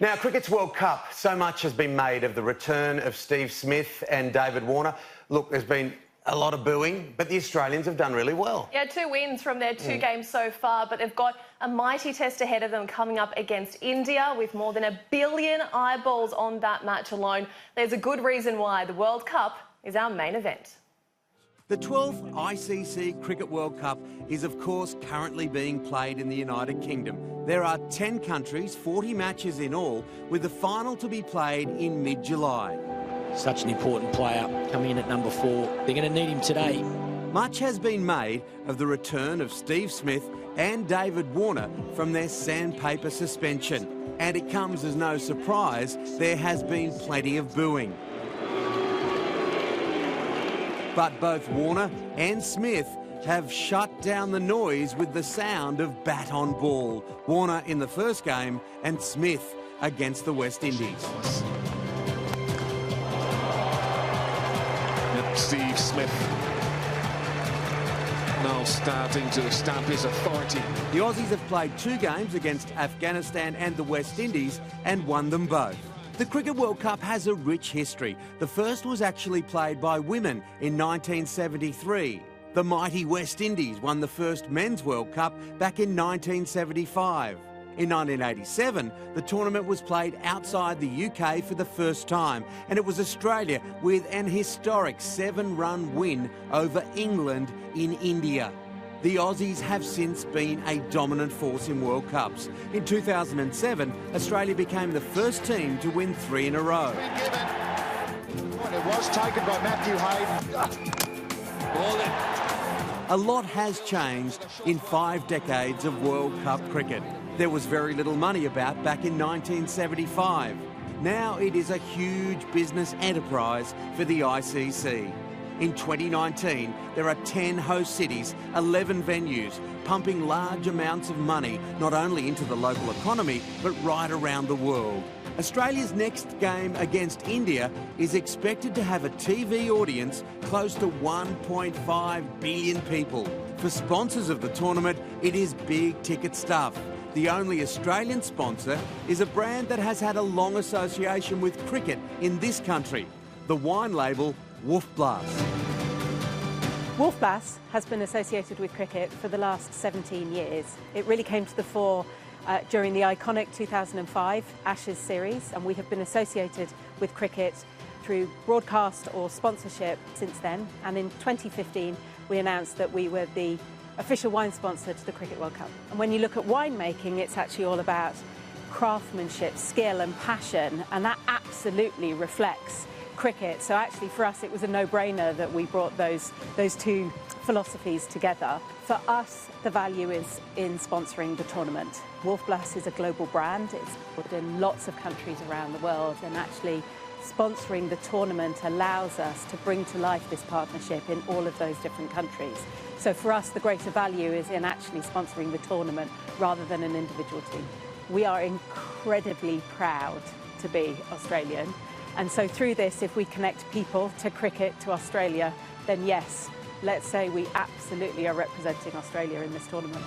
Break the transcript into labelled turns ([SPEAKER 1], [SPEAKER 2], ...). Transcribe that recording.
[SPEAKER 1] Now, cricket's World Cup, so much has been made of the return of Steve Smith and David Warner. Look, there's been a lot of booing, but the Australians have done really well.
[SPEAKER 2] Yeah, 2 wins from their 2 games so far, but they've got a mighty test ahead of them coming up against India with more than 1 billion eyeballs on that match alone. There's a good reason why the World Cup is our main event.
[SPEAKER 3] The 12th ICC Cricket World Cup is, of course, currently being played in the United Kingdom. There are 10 countries, 40 matches in all, with the final to be played in mid-July.
[SPEAKER 4] Such an important player coming in at number 4. They're going to need him today.
[SPEAKER 3] Much has been made of the return of Steve Smith and David Warner from their sandpaper suspension. And it comes as no surprise, there has been plenty of booing. But both Warner and Smith have shut down the noise with the sound of bat on ball. Warner in the first game and Smith against the West Indies.
[SPEAKER 5] Steve Smith now starting to stamp his authority.
[SPEAKER 3] The Aussies have played 2 games against Afghanistan and the West Indies and won them both. The Cricket World Cup has a rich history. The first was actually played by women in 1973. The mighty West Indies won the first Men's World Cup back in 1975. In 1987, the tournament was played outside the UK for the first time, and it was Australia with an historic 7-run win over England in India. The Aussies have since been a dominant force in World Cups. In 2007, Australia became the first team to win 3 in a row.
[SPEAKER 6] It was taken by Matthew Hayden.
[SPEAKER 3] A lot has changed in 5 decades of World Cup cricket. There was very little money about back in 1975. Now it is a huge business enterprise for the ICC. In 2019, there are 10 host cities, 11 venues, pumping large amounts of money not only into the local economy, but right around the world. Australia's next game against India is expected to have a TV audience close to 1.5 billion people. For sponsors of the tournament, it is big ticket stuff. The only Australian sponsor is a brand that has had a long association with cricket in this country, the wine label Wolf Blass.
[SPEAKER 7] Wolf Blass has been associated with cricket for the last 17 years. It really came to the fore during the iconic 2005 Ashes series, and we have been associated with cricket through broadcast or sponsorship since then. And in 2015, we announced that we were the official wine sponsor to the Cricket World Cup. And when you look at winemaking, it's actually all about craftsmanship, skill and passion, and that absolutely reflects cricket. So actually for us it was a no-brainer that we brought those 2 philosophies together. For us, the value is in sponsoring the tournament. Wolf Blass is a global brand. It's in lots of countries around the world, and actually sponsoring the tournament allows us to bring to life this partnership in all of those different countries. So for us, the greater value is in actually sponsoring the tournament rather than an individual team. We are incredibly proud to be Australian. And so through this, if we connect people to cricket, to Australia, then yes, let's say we absolutely are representing Australia in this tournament.